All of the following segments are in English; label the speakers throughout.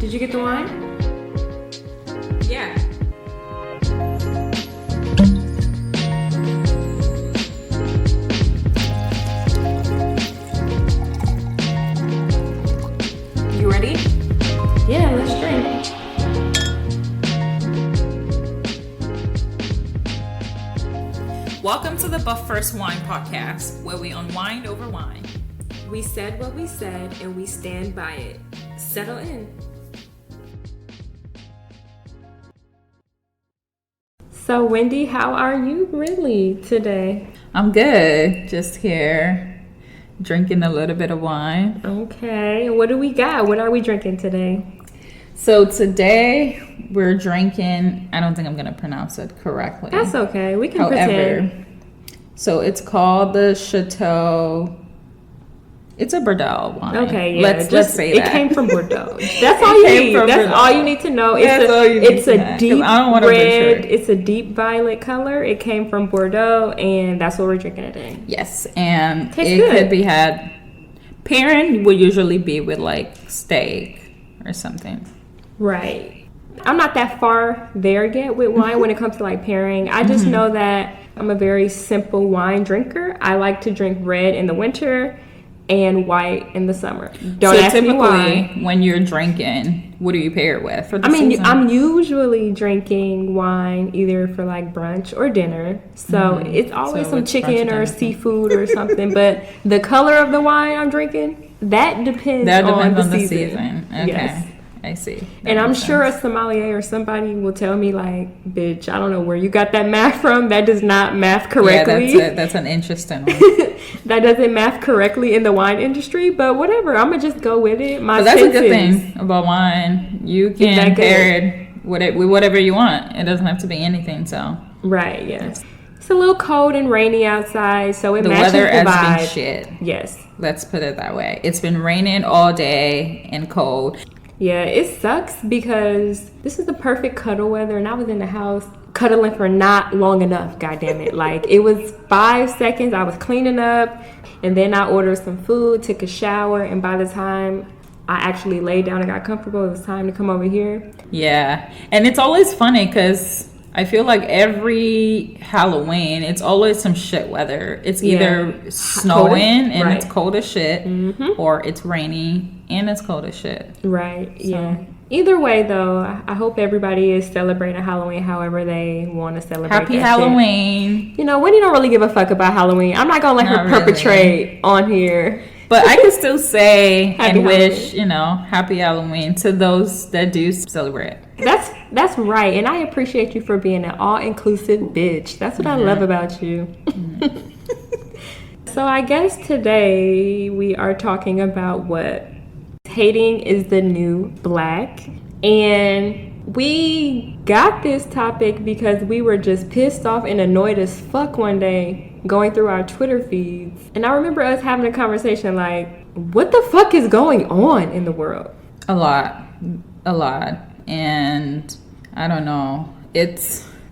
Speaker 1: Did you get the wine?
Speaker 2: Yeah.
Speaker 1: You ready? Yeah, let's drink.
Speaker 2: Welcome to the Buff First Wine podcast, where we unwind over wine.
Speaker 1: We said what we said, and we stand by it. Settle in. So, Wendy, how are you really today?
Speaker 2: I'm good. Just here, drinking a little bit of wine.
Speaker 1: Okay, what do we got? What are we drinking today?
Speaker 2: So today we're drinking, I don't think I'm going to pronounce it correctly.
Speaker 1: That's okay. We can pretend.
Speaker 2: So it's called the Chateau. It's a Bordeaux wine.
Speaker 1: Okay, yeah.
Speaker 2: Let's say that.
Speaker 1: It came from Bordeaux. That's all you need. That's all you need to know. It's a deep red. It's a deep violet color. It came from Bordeaux, and that's what we're drinking today.
Speaker 2: Yes, and
Speaker 1: Tastes good.
Speaker 2: Could be had. Pairing would usually be with like steak or something.
Speaker 1: Right. I'm not that far there yet with wine when it comes to like pairing. I just know that I'm a very simple wine drinker. I like to drink red in the winter and white in the summer. Don't ask me why.
Speaker 2: When you're drinking, what do you pair it with for the season?
Speaker 1: I'm usually drinking wine either for like brunch or dinner. So it's always some chicken or seafood or something. But the color of the wine I'm drinking, that depends on the season.
Speaker 2: Okay.
Speaker 1: Yes.
Speaker 2: I see.
Speaker 1: And I'm sure a sommelier or somebody will tell me like, bitch, I don't know where you got that math from. That does not math correctly.
Speaker 2: Yeah, that's an interesting one.
Speaker 1: That doesn't math correctly in the wine industry, but whatever. I'm going to just go with it.
Speaker 2: But that's a good thing about wine. You can pair it with whatever you want. It doesn't have to be anything, so.
Speaker 1: Right, yes. It's a little cold and rainy outside, so it matches the
Speaker 2: weather
Speaker 1: vibe.
Speaker 2: has been shit.
Speaker 1: Yes.
Speaker 2: Let's put it that way. It's been raining all day and cold.
Speaker 1: Yeah, it sucks because this is the perfect cuddle weather, and I was in the house cuddling for not long enough, goddammit. Like, it was 5 seconds, I was cleaning up, and then I ordered some food, took a shower, and by the time I actually laid down and got comfortable, it was time to come over here.
Speaker 2: Yeah, and it's always funny because I feel like every Halloween, it's always some shit weather. It's either snowing and it's cold as shit, or it's rainy and it's cold as shit.
Speaker 1: Right, yeah. Either way, though, I hope everybody is celebrating Halloween however they want to celebrate.
Speaker 2: Happy Halloween.
Speaker 1: Shit. You know, Wendy don't really give a fuck about Halloween. I'm not going to let her perpetrate on here.
Speaker 2: But I can still say and wish,
Speaker 1: Halloween.
Speaker 2: Happy Halloween to those that do celebrate.
Speaker 1: That's right. And I appreciate you for being an all-inclusive bitch. That's what I love about you. So I guess today we are talking about what? Hating is the new black. And we got this topic because we were just pissed off and annoyed as fuck one day going through our Twitter feeds. And I remember us having a conversation like, what the fuck is going on in the world?
Speaker 2: A lot. And I don't know.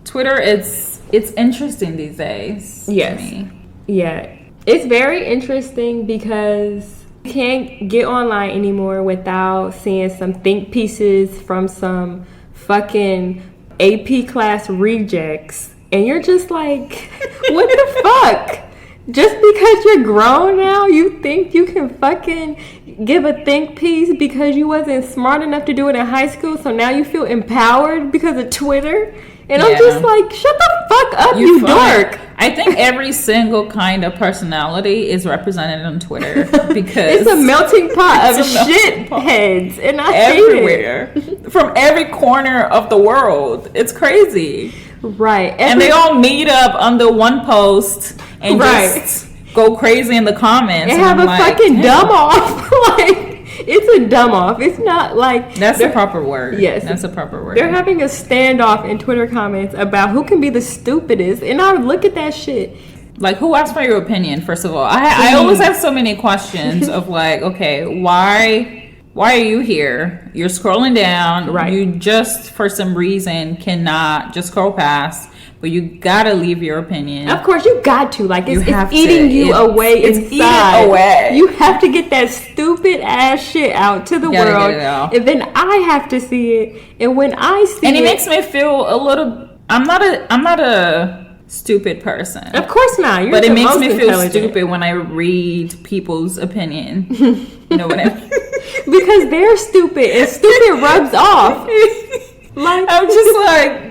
Speaker 2: Twitter, it's interesting these days.
Speaker 1: Yes.
Speaker 2: To me.
Speaker 1: Yeah. It's very interesting because you can't get online anymore without seeing some think pieces from some fucking AP class rejects. And you're just like, what the fuck? Just because you're grown now, you think you can fucking give a think piece because you wasn't smart enough to do it in high school, so now you feel empowered because of Twitter? And I'm just like, shut the fuck up, you dork.
Speaker 2: I think every single kind of personality is represented on Twitter because
Speaker 1: it's a melting pot of shit heads, and I
Speaker 2: everywhere, hate it. From every corner of the world. It's crazy.
Speaker 1: Right.
Speaker 2: And they all meet up under one post and just go crazy in the comments.
Speaker 1: And have a fucking dumb off. Like, it's a dumb off. It's not like...
Speaker 2: That's the proper word.
Speaker 1: Yes.
Speaker 2: That's a proper word.
Speaker 1: They're having a standoff in Twitter comments about who can be the stupidest. And I would look at that shit.
Speaker 2: Like, who asked for your opinion, first of all? I always have so many questions of like, okay, why are you here? You're scrolling down.
Speaker 1: Right.
Speaker 2: You just, for some reason, cannot just scroll past but you gotta leave your opinion.
Speaker 1: Of course, you got to. Like, it's
Speaker 2: to.
Speaker 1: eating you away
Speaker 2: it's
Speaker 1: inside.
Speaker 2: Eating away.
Speaker 1: You have to get that stupid ass shit out to the world, and then I have to see it. And when I see it,
Speaker 2: and it makes me feel a little. I'm not a stupid person.
Speaker 1: Of course not.
Speaker 2: But it makes me feel stupid when I read people's opinion. You know what I mean?
Speaker 1: Because they're stupid, and stupid rubs off.
Speaker 2: Like, I'm just like,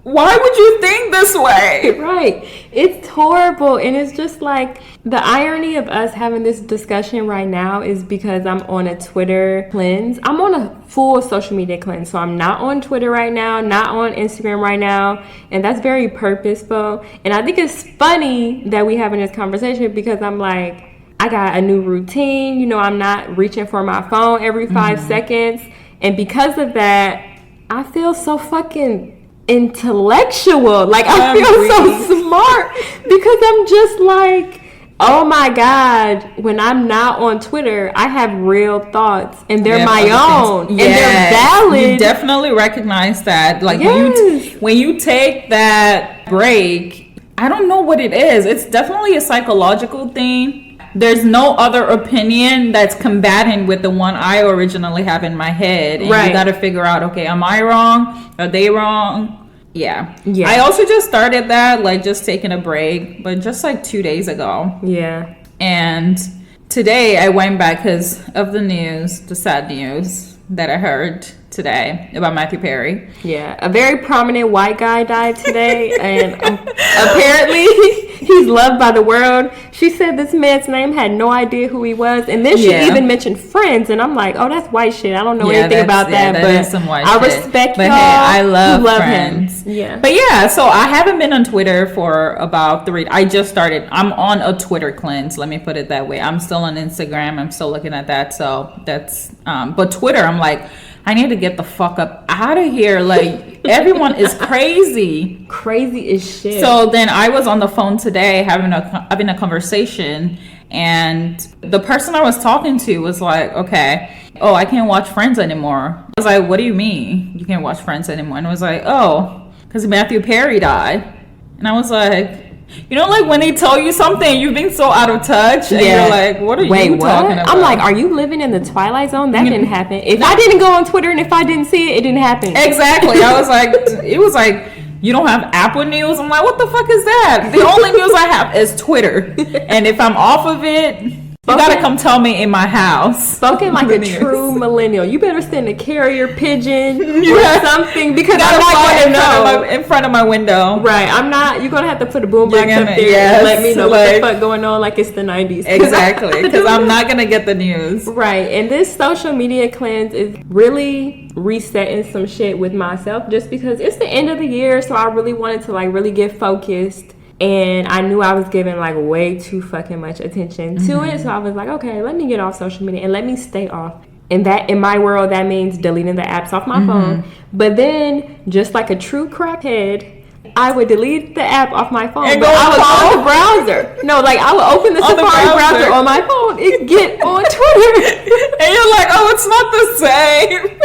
Speaker 2: why would you think this way?
Speaker 1: Right. It's horrible. And it's just like, the irony of us having this discussion right now is because I'm on a Twitter cleanse. I'm on a full social media cleanse. So I'm not on Twitter right now, not on Instagram right now. And that's very purposeful. And I think it's funny that we having this conversation because I'm like, I got a new routine. You know, I'm not reaching for my phone every 5 seconds. And because of that, I feel so fucking intellectual. Like, I feel so smart because I'm just like, oh my God, when I'm not on Twitter, I have real thoughts and they're my own and they're valid.
Speaker 2: You definitely recognize that. Like, when you take that break, I don't know what it is. It's definitely a psychological thing. There's no other opinion that's combating with the one I originally have in my head. And you got to figure out, okay, am I wrong? Are they wrong? Yeah. I also just started that, like, just taking a break, but just like 2 days ago.
Speaker 1: Yeah.
Speaker 2: And today I went back because of the news, the sad news that I heard today about Matthew Perry.
Speaker 1: Yeah, a very prominent white guy died today, and apparently he's loved by the world. She said this man's name, had no idea who he was, and then she even mentioned Friends, and I'm like, oh, that's white shit. I don't know anything about that, but
Speaker 2: is some white
Speaker 1: I
Speaker 2: shit.
Speaker 1: Respect
Speaker 2: but
Speaker 1: y'all.
Speaker 2: Hey, I love
Speaker 1: Friends.
Speaker 2: Him. Yeah, but yeah, so I haven't been on Twitter for about I just started. I'm on a Twitter cleanse. Let me put it that way. I'm still on Instagram. I'm still looking at that. So that's but Twitter, I'm like, I need to get the fuck up out of here. Like, everyone is crazy.
Speaker 1: Crazy as shit.
Speaker 2: So then I was on the phone today having a conversation, and the person I was talking to was like, okay, oh, I can't watch Friends anymore. I was like, what do you mean you can't watch Friends anymore? And I was like, oh, because Matthew Perry died. And I was like, you know, like when they tell you something, you've been so out of touch, and you're like, what are you talking about?
Speaker 1: I'm like, are you living in the Twilight Zone? That didn't happen. If I didn't go on Twitter and if I didn't see it, it didn't happen.
Speaker 2: Exactly. I was like, it was like, you don't have Apple News? I'm like, what the fuck is that? The only news I have is Twitter. And if I'm off of it, you gotta come tell me in my house.
Speaker 1: Spoken like a true millennial. You better send a carrier pigeon or something, because I'm not going to know.
Speaker 2: In front of my window.
Speaker 1: Right. I'm not. You're going to have to put a boombox up there and let me know what the fuck going on, like it's the 90s.
Speaker 2: Exactly. Because I'm not going to get the news.
Speaker 1: Right. And this social media cleanse is really resetting some shit with myself, just because it's the end of the year. So I really wanted to, like, really get focused. And I knew I was giving, like, way too fucking much attention to it. So I was like, okay, let me get off social media and let me stay off. And that, in my world, that means deleting the apps off my phone. But then, just like a true crackhead, I would delete the app off my phone.
Speaker 2: And
Speaker 1: but I was on the browser. No, like, I would open the Safari browser on my phone and get on Twitter.
Speaker 2: And you're like, oh, it's not the same.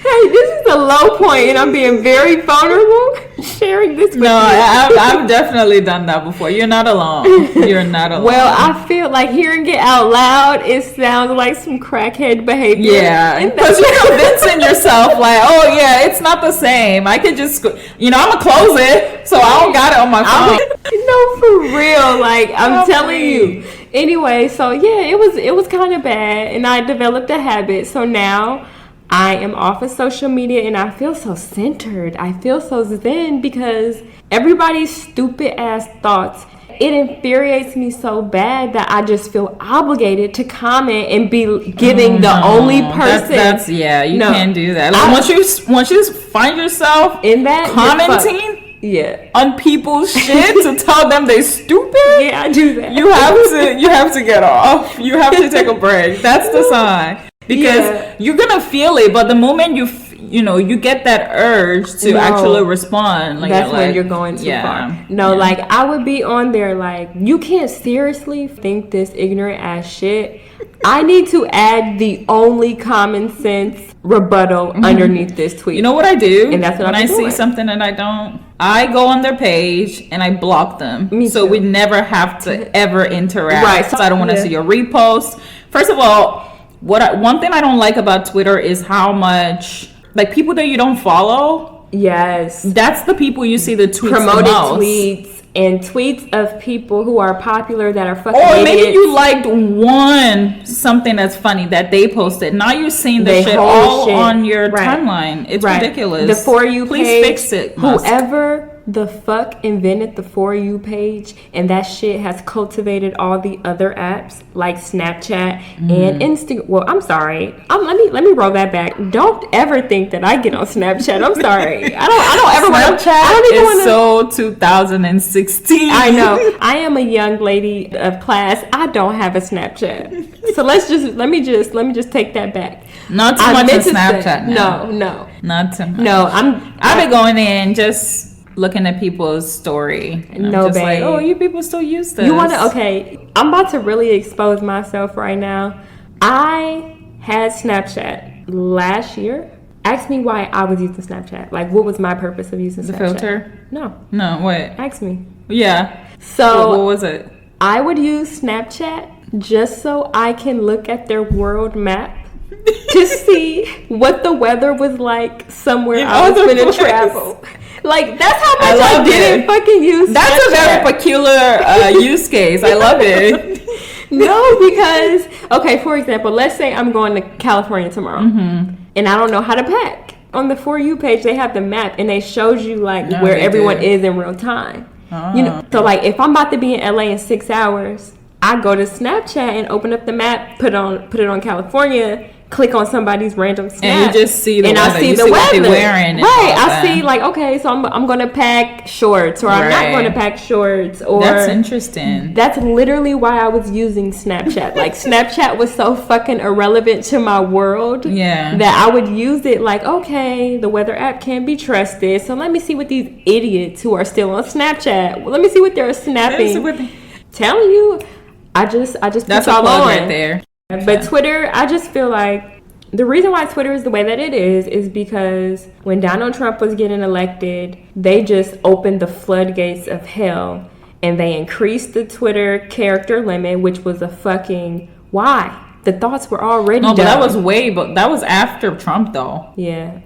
Speaker 1: Hey, this is a low point, and I'm being very vulnerable sharing this with you.
Speaker 2: No, I've definitely done that before. You're not alone. You're not alone.
Speaker 1: Well, I feel like hearing it out loud, it sounds like some crackhead behavior.
Speaker 2: Yeah, because you're convincing yourself, like, oh, yeah, it's not the same. I could just, I'm going to close it, so I don't got it on my phone.
Speaker 1: No, for real. Like, I'm telling you. Anyway, so, yeah, it was kind of bad, and I developed a habit. So now I am off of social media and I feel so centered. I feel so zen because everybody's stupid ass thoughts, it infuriates me so bad that I just feel obligated to comment and be giving the only person.
Speaker 2: That's you can't do that. Like, once you find yourself
Speaker 1: in that
Speaker 2: commenting on people's shit to tell them they stupid.
Speaker 1: Yeah, I do that.
Speaker 2: You have to get off. You have to take a break. That's the sign. Because you're gonna feel it, but the moment you get that urge to actually respond, like,
Speaker 1: that's when you're going too far. Like, I would be on there like, you can't seriously think this ignorant ass shit. I need to add the only common sense rebuttal underneath this tweet.
Speaker 2: You know what I do?
Speaker 1: And that's what
Speaker 2: when I see something and I go on their page and I block them. So we never have to ever interact. Right. So I don't want to see your repost. First of all, one thing I don't like about Twitter is how much, like, people that you don't follow.
Speaker 1: Yes.
Speaker 2: That's the people you see the tweets
Speaker 1: promoted
Speaker 2: the most.
Speaker 1: Tweets. And tweets of people who are popular that are fucking
Speaker 2: or
Speaker 1: idiots.
Speaker 2: Maybe you liked something that's funny that they posted. Now you're seeing the shit all on your timeline. It's ridiculous.
Speaker 1: The For You
Speaker 2: Please
Speaker 1: page.
Speaker 2: Fix it.
Speaker 1: Whoever the fuck invented the For You page, and that shit has cultivated all the other apps like Snapchat and Instagram. Well, I'm sorry. Let me roll that back. Don't ever think that I get on Snapchat. I'm sorry. I don't ever want to.
Speaker 2: Snapchat is so 2016.
Speaker 1: I know. I am a young lady of class. I don't have a Snapchat. So let me just take that back.
Speaker 2: Not too much on Snapchat.
Speaker 1: No.
Speaker 2: Not too much.
Speaker 1: No,
Speaker 2: I've been going in just looking at people's story. And
Speaker 1: no,
Speaker 2: I'm just
Speaker 1: babe.
Speaker 2: like, oh, you people still use this.
Speaker 1: You want to? Okay, I'm about to really expose myself right now. I had Snapchat last year. Ask me why I was using Snapchat. Like, what was my purpose of using Snapchat?
Speaker 2: The filter?
Speaker 1: No,
Speaker 2: what?
Speaker 1: Ask me.
Speaker 2: Yeah.
Speaker 1: So
Speaker 2: what was it?
Speaker 1: I would use Snapchat just so I can look at their world map to see what the weather was like somewhere I was going to travel. Like, that's how much I didn't fucking use Snapchat.
Speaker 2: That's a very peculiar use case. I love it.
Speaker 1: No, because, okay, for example, let's say I'm going to California tomorrow, and I don't know how to pack. On the For You page, they have the map, and they shows you, like, where everyone is in real time. You know, so, like, if I'm about to be in LA in 6 hours, I go to Snapchat and open up the map, put it on California, click on somebody's random snap,
Speaker 2: and you just see the
Speaker 1: and
Speaker 2: weather.
Speaker 1: I see
Speaker 2: you
Speaker 1: the
Speaker 2: see
Speaker 1: weather.
Speaker 2: What they're wearing.
Speaker 1: Right, I see like, okay, so I'm gonna pack shorts, or I'm not gonna pack shorts, or
Speaker 2: that's interesting.
Speaker 1: That's literally why I was using Snapchat. Like, Snapchat was so fucking irrelevant to my world, that I would use it like, okay, the weather app can't be trusted, so let me see what these idiots who are still on Snapchat. Let me see what they're snapping. Telling you, I just
Speaker 2: that's
Speaker 1: put y'all
Speaker 2: all
Speaker 1: on
Speaker 2: right there.
Speaker 1: But Twitter, I just feel like the reason why Twitter is the way that it is because when Donald Trump was getting elected, they just opened the floodgates of hell and they increased the Twitter character limit, which was a fucking why? The thoughts were already done.
Speaker 2: But that was after Trump though.
Speaker 1: Yeah.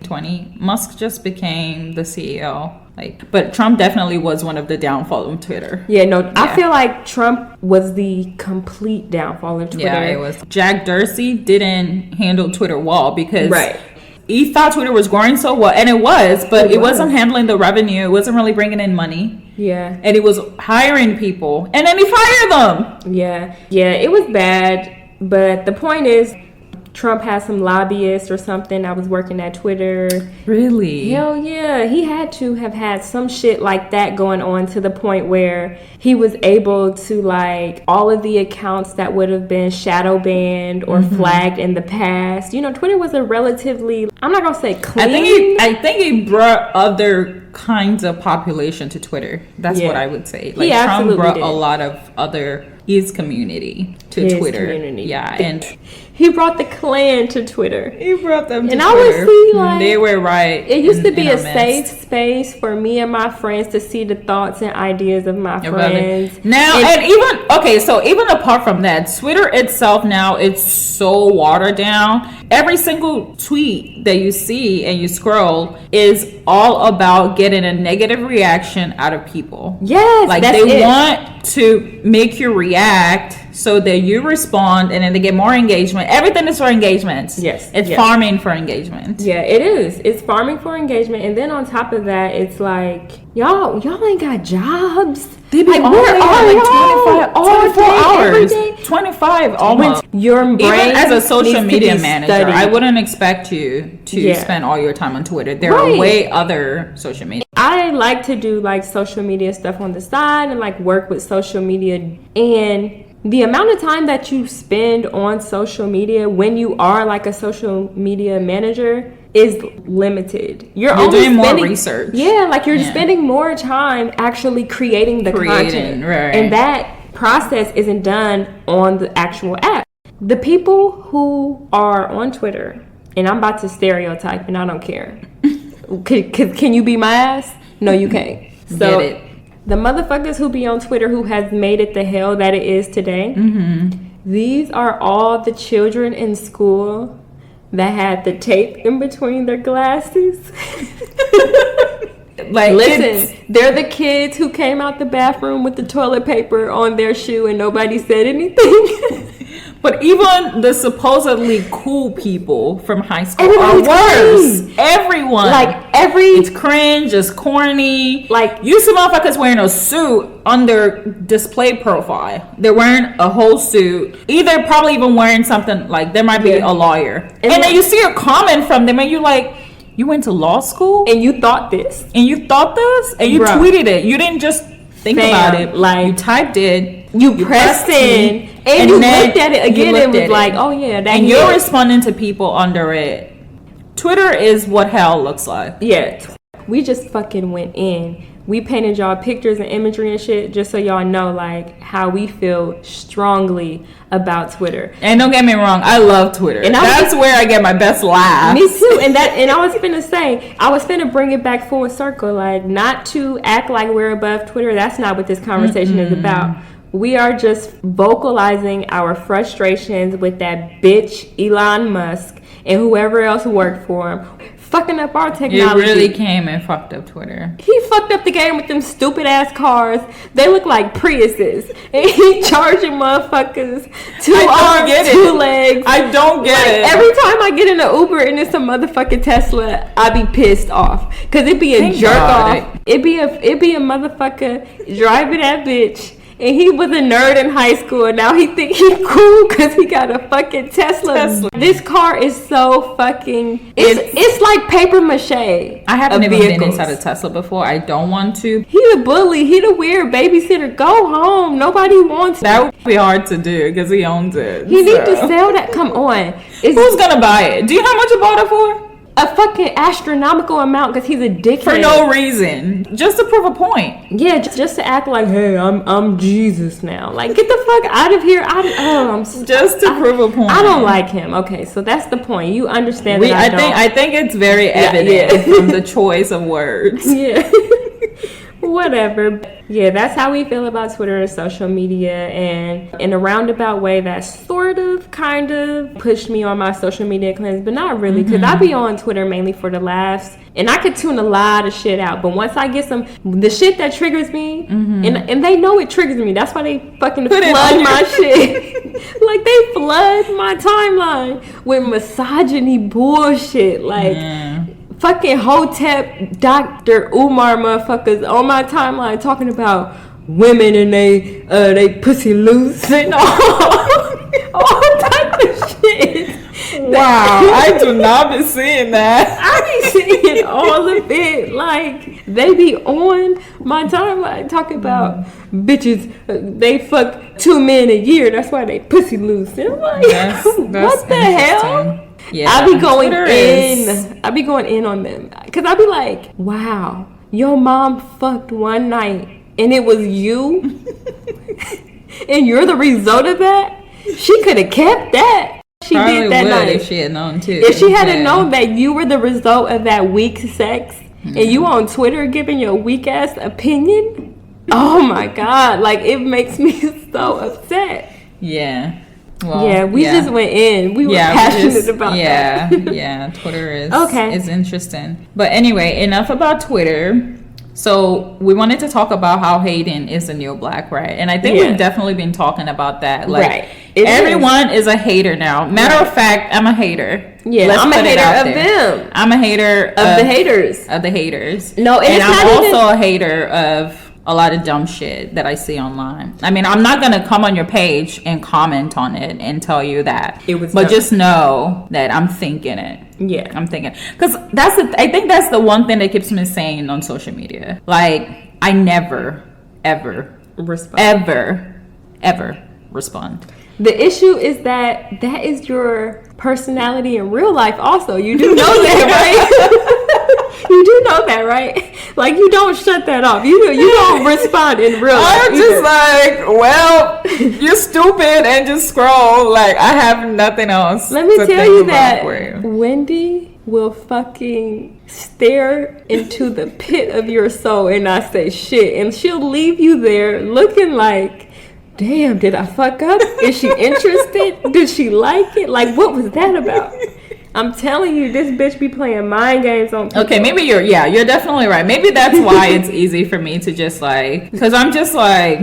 Speaker 2: Musk just became the CEO. But Trump definitely was one of the downfall of Twitter.
Speaker 1: I feel like Trump was the complete downfall of Twitter.
Speaker 2: Yeah, it was. Jack Dorsey didn't handle Twitter well because he thought Twitter was growing so well, and it was, but it wasn't handling the revenue. It wasn't really bringing in money.
Speaker 1: Yeah.
Speaker 2: And he was hiring people, and then he fired them.
Speaker 1: Yeah, it was bad, but the point is, Trump had some lobbyists or something that was working at Twitter.
Speaker 2: Really?
Speaker 1: Hell yeah. He had to have had some shit like that going on to the point where he was able to, like, all of the accounts that would have been shadow banned or flagged in the past. You know, Twitter was a relatively, I'm not going to say clean.
Speaker 2: I think he brought other kinds of population to Twitter. That's what I would say. Like, Trump brought a lot of other his community to Twitter. And
Speaker 1: he brought the Klan to Twitter.
Speaker 2: He brought them to
Speaker 1: and
Speaker 2: Twitter.
Speaker 1: I would see, like,
Speaker 2: they were right.
Speaker 1: It used to be a safe space for me and my friends to see the thoughts and ideas of my friends.
Speaker 2: Now, and even apart from that, Twitter itself now, it's so watered down. Every single tweet that you see and you scroll is all about getting a negative reaction out of people.
Speaker 1: Yes,
Speaker 2: like they want to make you react so that you respond, and then they get more engagement. Everything is for engagements.
Speaker 1: Yes,
Speaker 2: it's farming for engagement.
Speaker 1: Yeah, it is. It's farming for engagement, and then on top of that, it's like y'all ain't got jobs.
Speaker 2: They be
Speaker 1: like,
Speaker 2: where are 24 hours, 25 almost.
Speaker 1: Your brain,
Speaker 2: even as a social media manager, I wouldn't expect you to spend all your time on Twitter. There are way other social media.
Speaker 1: I like to do like social media stuff on the side and like work with social media, and the amount of time that you spend on social media when you are like a social media manager is limited. You're
Speaker 2: doing more research.
Speaker 1: Yeah, like you're spending more time actually creating the content.
Speaker 2: Right.
Speaker 1: And that process isn't done on the actual app. The people who are on Twitter, and I'm about to stereotype, and I don't care. Can you be my ass? No, you can't. So,
Speaker 2: Get it.
Speaker 1: The motherfuckers who be on Twitter who has made it the hell that it is today, these are all the children in school that had the tape in between their glasses.
Speaker 2: Like,
Speaker 1: listen, they're the kids who came out the bathroom with the toilet paper on their shoe and nobody said anything.
Speaker 2: But even the supposedly cool people from high school
Speaker 1: Everybody's
Speaker 2: are worse.
Speaker 1: cringe.
Speaker 2: Everyone. It's cringe, it's corny.
Speaker 1: Like,
Speaker 2: you see motherfuckers wearing a suit on their display profile. They're wearing a whole suit. Either probably even wearing something like, there might be a lawyer. And then you see a comment from them and you're like, you went to law school?
Speaker 1: And you thought this.
Speaker 2: And you thought this? And you tweeted it. You didn't just think about it.
Speaker 1: Like,
Speaker 2: you typed it.
Speaker 1: You pressed in. And you looked at it again and was like, oh yeah, that.
Speaker 2: And you're responding to people under it. Twitter is what hell looks like.
Speaker 1: Yeah. We just fucking went in. We painted y'all pictures and imagery and shit just so y'all know, like, how we feel strongly about Twitter.
Speaker 2: And don't get me wrong, I love Twitter. And that's where I get my best laugh.
Speaker 1: Me too. And I was finna bring it back full circle, like, not to act like we're above Twitter. That's not what this conversation is about. We are just vocalizing our frustrations with that bitch Elon Musk and whoever else worked for him, fucking up our technology.
Speaker 2: It really came and fucked up Twitter.
Speaker 1: He fucked up the game with them stupid ass cars. They look like Priuses, and he charging motherfuckers 2 arms, 2 legs.
Speaker 2: I don't get it.
Speaker 1: Every time I get in an Uber and it's a motherfucking Tesla, I be pissed off because it be a jerk off. It be a motherfucker driving that bitch. And he was a nerd in high school, and now he think he cool because he got a fucking Tesla. This car is so fucking... It's like paper mache.
Speaker 2: I haven't even been inside a Tesla before. I don't want to.
Speaker 1: He the bully. He the weird babysitter. Go home. Nobody wants
Speaker 2: that. Would be hard to do because he owns it.
Speaker 1: He need to sell that. Come on.
Speaker 2: Who's going to buy it? Do you know how much you bought it for?
Speaker 1: A fucking astronomical amount because he's a dickhead.
Speaker 2: For no reason. Just to prove a point.
Speaker 1: Yeah, just to act like, hey, I'm Jesus now. Like, get the fuck out of here.
Speaker 2: Just to prove a point.
Speaker 1: I don't like him. Okay, so that's the point. You understand that
Speaker 2: I think it's very evident from the choice of words.
Speaker 1: Yeah. Whatever. Yeah, that's how we feel about Twitter and social media, and in a roundabout way that sort of kind of pushed me on my social media cleanse, but not really, because I be on Twitter mainly for the laughs, and I could tune a lot of shit out, but once I get the shit that triggers me, and they know it triggers me, that's why they fucking flood my shit. Like, they flood my timeline with misogyny bullshit, like fucking Hotep Dr. Umar motherfuckers on my timeline talking about women and they pussy loose and all type of shit.
Speaker 2: Wow, I do not be seeing that.
Speaker 1: I be seeing all of it. Like, they be on my timeline talking about bitches, they fuck 2 men a year, that's why they pussy loose. And I'm like, that's what the hell? Yeah, I be going in. I be going in on them because I be like, "Wow, your mom fucked one night, and it was you, and you're the result of that. She could have kept that. She
Speaker 2: probably
Speaker 1: did that night
Speaker 2: if she had known too.
Speaker 1: If she had known that you were the result of that weak sex, and you on Twitter giving your weak ass opinion. Oh my god, like it makes me so upset.
Speaker 2: Yeah."
Speaker 1: Well, we just went in. We were passionate about that.
Speaker 2: Yeah, Twitter is interesting. But anyway, enough about Twitter. So we wanted to talk about how hating is the new black, right? And I think we've definitely been talking about that. Like, everyone is a hater now. Matter of fact, I'm a hater.
Speaker 1: Yeah, I'm a hater of them.
Speaker 2: I'm a hater
Speaker 1: of the haters.
Speaker 2: Of the haters.
Speaker 1: No,
Speaker 2: and I'm also a hater of a lot of dumb shit that I see online. I mean, I'm not gonna come on your page and comment on it and tell you that it was, but dumb. Just know that I'm thinking it.
Speaker 1: Yeah,
Speaker 2: I'm thinking, because I think that's the one thing that keeps me sane on social media. Like, I never, ever respond. ever respond.
Speaker 1: The issue is that is your personality in real life. Also, you do know that, right? You do know that, right? Like, you don't shut that off. You don't respond in real life.
Speaker 2: I'm just like, well, you're stupid and just scroll. Like, I have nothing else.
Speaker 1: Let me tell you that Wendy will fucking stare into the pit of your soul and not say shit. And she'll leave you there looking like, damn, did I fuck up? Is she interested? Did she like it? Like, what was that about? I'm telling you, this bitch be playing mind games on people.
Speaker 2: Okay, maybe you're definitely right. Maybe that's why it's easy for me to just like, because I'm just like,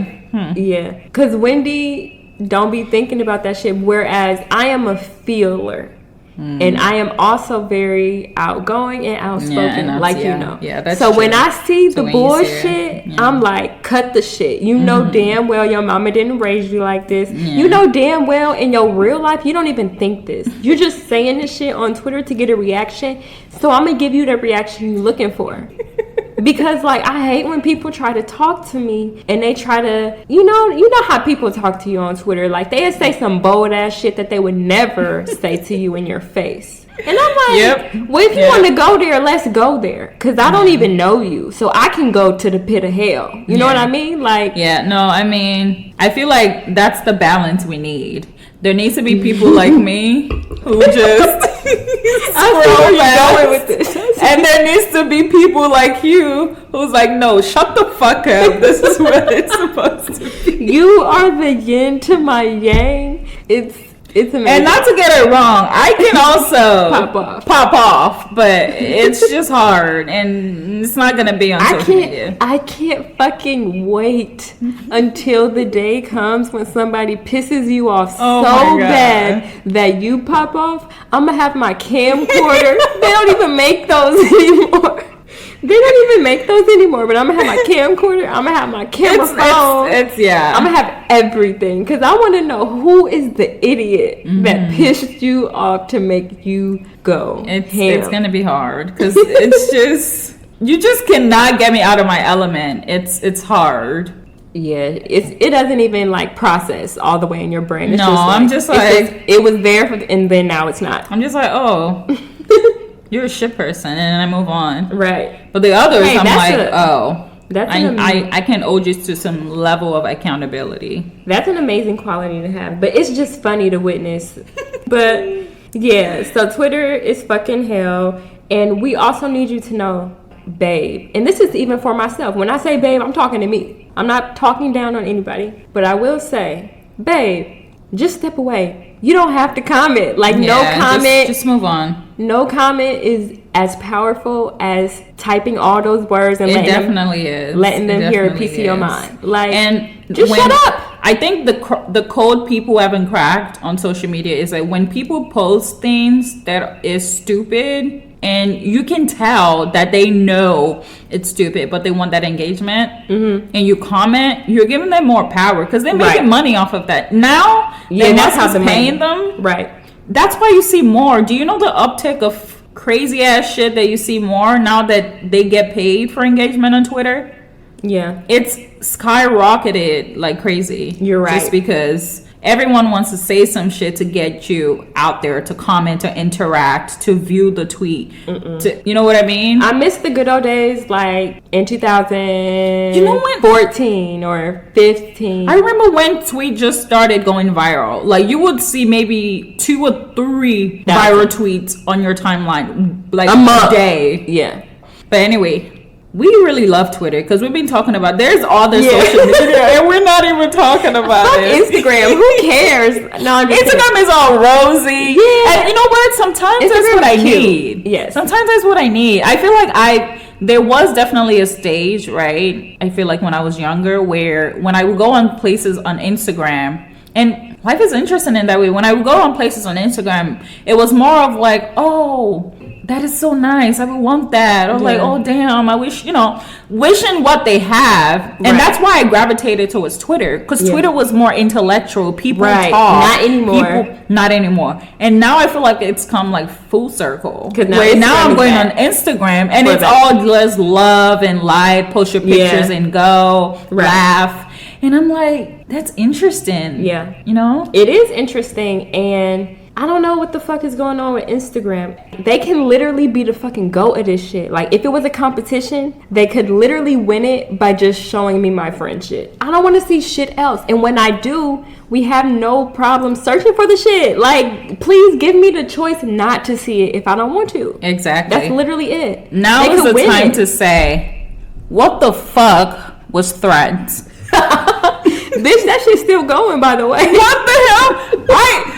Speaker 1: Yeah, because Wendy don't be thinking about that shit, whereas I am a feeler. And I am also very outgoing and outspoken,
Speaker 2: Yeah, that's
Speaker 1: so
Speaker 2: true.
Speaker 1: when I see the bullshit, I'm like, cut the shit. You know damn well your mama didn't raise you like this. You know damn well in your real life you don't even think this. You're just saying this shit on Twitter to get a reaction. So I'm gonna give you the reaction you're looking for. Because like I hate when people try to talk to me and they try to, you know how people talk to you on Twitter, like they say some bold ass shit that they would never say to you in your face. And I'm like, well, if you want to go there, let's go there. Because I don't even know you. So I can go to the pit of hell. You know what I mean? Like,
Speaker 2: I mean, I feel like that's the balance we need. There needs to be people like me who just scroll fast, with this. And there needs to be people like you who's like, no, shut the fuck up. This is what it's supposed to be.
Speaker 1: You are the yin to my yang. It's amazing.
Speaker 2: And not to get it wrong, I can also pop off, but it's just hard, and it's not gonna be on social media.
Speaker 1: I can't fucking wait until the day comes when somebody pisses you off so bad that you pop off. I'm gonna have my camcorder. They don't even make those anymore. They don't even make those anymore, but I'm gonna have my camcorder. I'm gonna have my camera phone. I'm gonna have everything because I want to know who is the idiot that pissed you off to make you go.
Speaker 2: It's gonna be hard because it's just you just cannot get me out of my element. It's hard.
Speaker 1: Yeah, it doesn't even like process all the way in your brain. It's
Speaker 2: I'm just like
Speaker 1: it was there and then now it's not.
Speaker 2: I'm just like, oh. You're a shit person, and I move on.
Speaker 1: Right.
Speaker 2: But the others, I'm like, I can hold you to some level of accountability.
Speaker 1: That's an amazing quality to have, but it's just funny to witness. But yeah, so Twitter is fucking hell, and we also need you to know, babe, and this is even for myself. When I say babe, I'm talking to me. I'm not talking down on anybody, but I will say, babe, just step away. You don't have to comment. Like, no comment.
Speaker 2: Just move on.
Speaker 1: No comment is as powerful as typing all those words and letting them hear a piece of your mind. Like, and just shut up.
Speaker 2: I think the code people haven't cracked on social media is like when people post things that is stupid, and you can tell that they know it's stupid, but they want that engagement, and you comment, you're giving them more power because they're making money off of that. Now, that's how they're paying them.
Speaker 1: Right.
Speaker 2: That's why you see more. Do you know the uptick of crazy ass shit that you see more now that they get paid for engagement on Twitter?
Speaker 1: Yeah.
Speaker 2: It's skyrocketed like crazy.
Speaker 1: You're right.
Speaker 2: Just because everyone wants to say some shit to get you out there to comment, to interact, to view the tweet. You know what I mean?
Speaker 1: I miss the good old days, like in 2014 or 15.
Speaker 2: I remember when tweet just started going viral. Like you would see maybe 2 or 3 viral tweets on your timeline, like a day.
Speaker 1: Yeah.
Speaker 2: But anyway. We really love Twitter because we've been talking about there's all this social media and we're not even talking about it.
Speaker 1: Instagram, who cares? No,
Speaker 2: Instagram is all rosy.
Speaker 1: Yeah.
Speaker 2: And you know what? Sometimes that's what I need.
Speaker 1: Yes.
Speaker 2: Sometimes that's what I need. I feel like there was definitely a stage, right? I feel like when I was younger where when I would go on places on Instagram, and life is interesting in that way. When I would go on places on Instagram, it was more of like, oh, that is so nice. I would want that. Or like, oh, damn, I wish, wishing what they have. And that's why I gravitated towards Twitter. Because Twitter was more intellectual. People talk. Not anymore. And now I feel like it's come like full circle. Where now I'm going on Instagram and it's all just love and like, post your pictures and go, laugh. And I'm like, that's interesting.
Speaker 1: Yeah.
Speaker 2: You know?
Speaker 1: It is interesting. And I don't know what the fuck is going on with Instagram. They can literally be the fucking goat of this shit. Like, if it was a competition, they could literally win it by just showing me my friend shit. I don't want to see shit else. And when I do, we have no problem searching for the shit. Like, please give me the choice not to see it if I don't want to.
Speaker 2: Exactly.
Speaker 1: That's literally it.
Speaker 2: Now is the time to say, what the fuck was Threads?
Speaker 1: Bitch, that shit's still going, by the way.
Speaker 2: What the hell?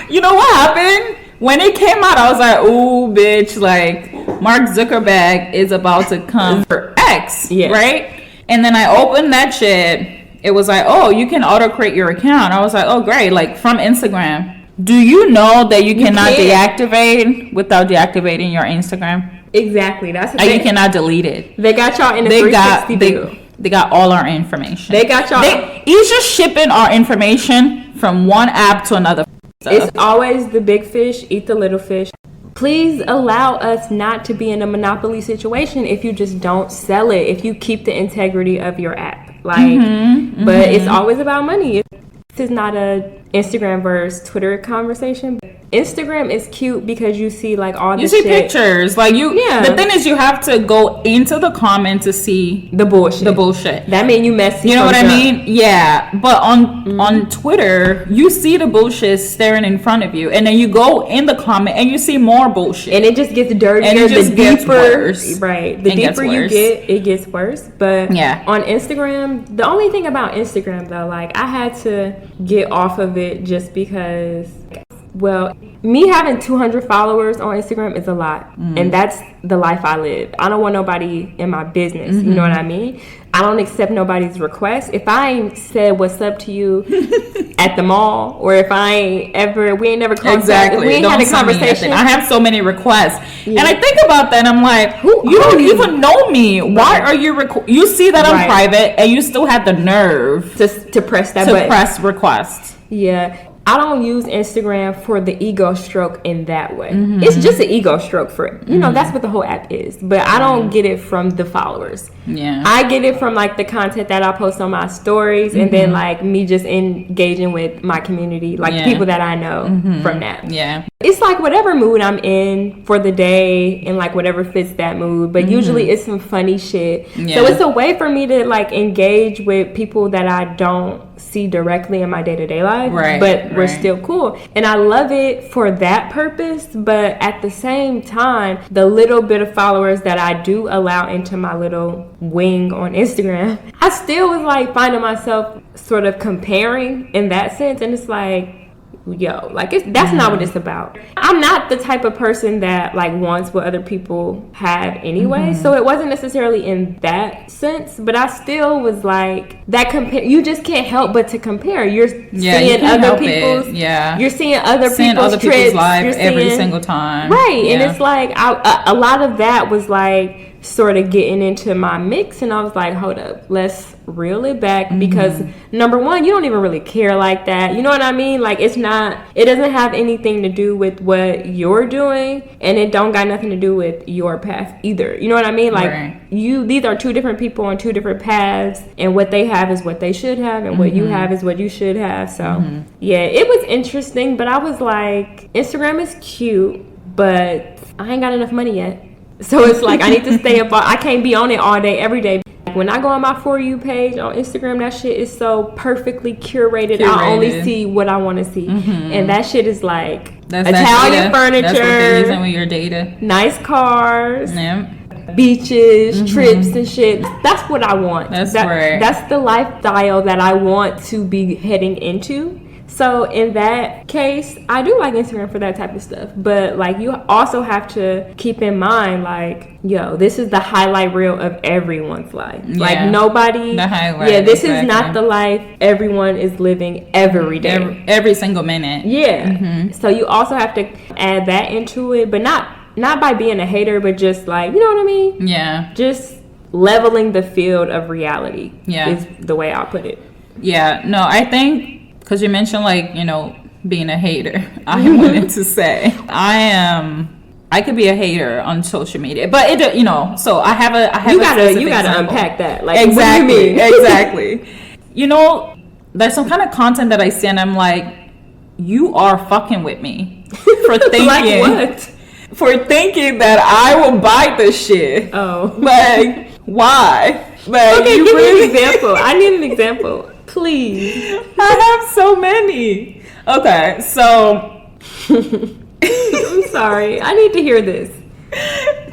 Speaker 2: You know what happened? When it came out, I was like, ooh, bitch, like, Mark Zuckerberg is about to come for X, right? And then I opened that shit. It was like, oh, you can auto-create your account. I was like, oh, great, like, from Instagram. Do you know that you cannot deactivate without deactivating your Instagram?
Speaker 1: Exactly. That's the thing.
Speaker 2: You cannot delete it.
Speaker 1: They got y'all in a 360 view.
Speaker 2: They got all our information.
Speaker 1: They got y'all.
Speaker 2: He's just shipping our information from one app to another.
Speaker 1: It's always the big fish eat the little fish. Please allow us not to be in a monopoly situation if you just don't sell it, if you keep the integrity of your app. Like, but it's always about money. This is not a Instagram versus Twitter conversation. Instagram is cute because you see like all the shit.
Speaker 2: You see pictures. Like the thing is you have to go into the comment to see
Speaker 1: the
Speaker 2: bullshit.
Speaker 1: That mean you messy.
Speaker 2: You know what I mean? Yeah. But on Twitter, you see the bullshit staring in front of you. And then you go in the comment and you see more bullshit.
Speaker 1: And it just gets dirtier.
Speaker 2: And it just gets worse.
Speaker 1: Right. The deeper you get, it gets worse. But on Instagram, the only thing about Instagram though, like I had to get off of it just because, well, me having 200 followers on Instagram is a lot. And that's the life I live. I don't want nobody in my business. You know what I mean? I don't accept nobody's requests. If I ain't said what's up to you at the mall, or if I ain't ever, we ain't never crossed if we ain't had a conversation.
Speaker 2: I have so many requests. And I think about that and I'm like, you don't even know me. Why are you you see that I'm private and you still have the nerve
Speaker 1: to press that button.
Speaker 2: Press request.
Speaker 1: Yeah. I don't use Instagram for the ego stroke in that way. It's just an ego stroke for, you know, that's what the whole app is. But I don't get it from the followers.
Speaker 2: Yeah.
Speaker 1: I get it from like the content that I post on my stories and then like me just engaging with my community, like people that I know from that.
Speaker 2: Yeah.
Speaker 1: It's like whatever mood I'm in for the day and like whatever fits that mood. But usually it's some funny shit. Yeah. So it's a way for me to like engage with people that I don't see directly in my day-to-day life. Right. But we're still cool. And I love it for that purpose. But at the same time, the little bit of followers that I do allow into my little wing on Instagram, I still was like finding myself sort of comparing in that sense. And it's like, yo, like that's not what it's about. I'm not the type of person that like wants what other people have anyway. So it wasn't necessarily in that sense, but I still was like that you just can't help but to compare. You're seeing other people's you're seeing other people's trips,
Speaker 2: lives every single time.
Speaker 1: Right. Yeah. And it's like a lot of that was like sort of getting into my mix, and I was like, hold up, let's reel it back, because number one, you don't even really care like that, you know what I mean? Like it doesn't have anything to do with what you're doing, and it don't got nothing to do with your path either, you know what I mean? Like these are two different people on two different paths, and what they have is what they should have, and what you have is what you should have. So yeah, it was interesting, but I was like, Instagram is cute, but I ain't got enough money yet. So it's like I need to stay up. I can't be on it all day, every day. When I go on my For You page on Instagram, that shit is so perfectly curated. I only see what I want to see. And that shit is like Italian furniture. That's what they're
Speaker 2: using with your data.
Speaker 1: Nice cars. Beaches, trips and shit. That's what I want. That's the lifestyle that I want to be heading into. So in that case, I do like Instagram for that type of stuff. But like you also have to keep in mind, like, yo, this is the highlight reel of everyone's life. Yeah. Like nobody, this is not the life everyone is living every day.
Speaker 2: Every single minute.
Speaker 1: Yeah. So you also have to add that into it, but not by being a hater, but just like, you know what I mean? Yeah. Just leveling the field of reality is the way I'll put it.
Speaker 2: Yeah. No, I think, because you mentioned, like, you know, being a hater, I wanted to say I could be a hater on social media, but it, you know, so I have
Speaker 1: you gotta unpack that, like,
Speaker 2: exactly,
Speaker 1: what do you mean?
Speaker 2: Exactly. You know, there's some kind of content that I see and I'm like, you are fucking with me. for thinking.
Speaker 1: Like what?
Speaker 2: For thinking that I will buy this shit.
Speaker 1: Oh.
Speaker 2: Like, why? Like,
Speaker 1: Okay, give me an example. I need an example. Please.
Speaker 2: I have so many. Okay, so.
Speaker 1: I'm sorry. I need to hear this.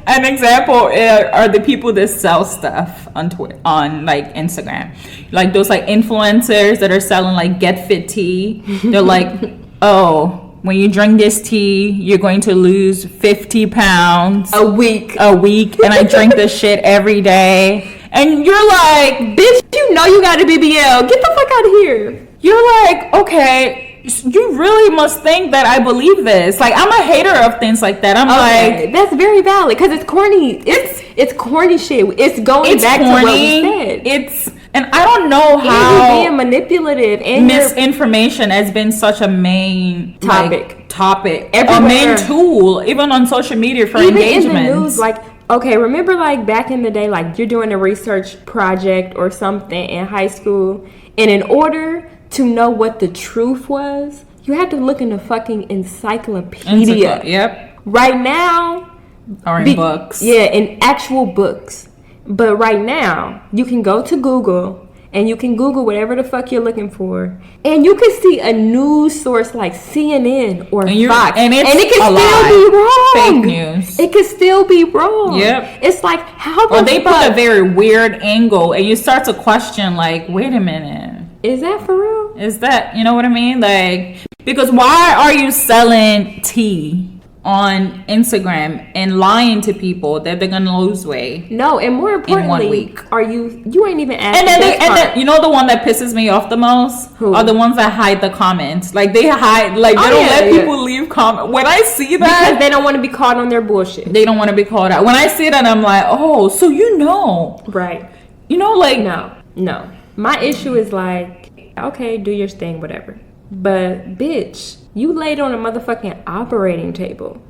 Speaker 2: An example are the people that sell stuff on on like Instagram, like those like influencers that are selling like Get Fit tea. They're like, oh, when you drink this tea, you're going to lose 50 pounds
Speaker 1: a week,
Speaker 2: and I drink this shit every day. And you're like, bitch,
Speaker 1: you know you got a BBL. Get the fuck out of here.
Speaker 2: You're like, okay. You really must think that I believe this. Like, I'm a hater of things like that. I'm like,
Speaker 1: that's very valid because it's corny. It's corny shit. It's going back
Speaker 2: corny.
Speaker 1: to what we said.
Speaker 2: And I don't know how
Speaker 1: you're being manipulative and
Speaker 2: misinformation has been such a main
Speaker 1: topic,
Speaker 2: everywhere. A main tool, even on social media for engagement.
Speaker 1: In the news, like. Okay, remember like back in the day, like you're doing a research project or something in high school, and in order to know what the truth was, you had to look in the fucking encyclopedia.
Speaker 2: Yep.
Speaker 1: Right now,
Speaker 2: or in books.
Speaker 1: Yeah, in actual books. But right now, you can go to Google and you can Google whatever the fuck you're looking for, and you can see a news source like CNN or Fox, and it can still be wrong.
Speaker 2: Fake news.
Speaker 1: It could still be wrong.
Speaker 2: Yep.
Speaker 1: It's like how the
Speaker 2: or they put a very weird angle, and you start to question, like, wait a minute,
Speaker 1: is that for real?
Speaker 2: Is that, you know what I mean? Like, because why are you selling tea on Instagram and lying to people that they're gonna lose weight?
Speaker 1: No, and more importantly,
Speaker 2: in 1 week,
Speaker 1: you ain't even asking.
Speaker 2: And then you know the one that pisses me off the most?
Speaker 1: Who?
Speaker 2: Are the ones that hide the comments. Like they hide, like they don't let people leave comments. When I see that,
Speaker 1: because they don't want to be caught on their bullshit.
Speaker 2: They don't want to be caught out. When I see that, I'm like, oh, so you know,
Speaker 1: right?
Speaker 2: You know, like
Speaker 1: no. My issue is like, okay, do your thing, whatever. But bitch, you laid on a motherfucking operating table.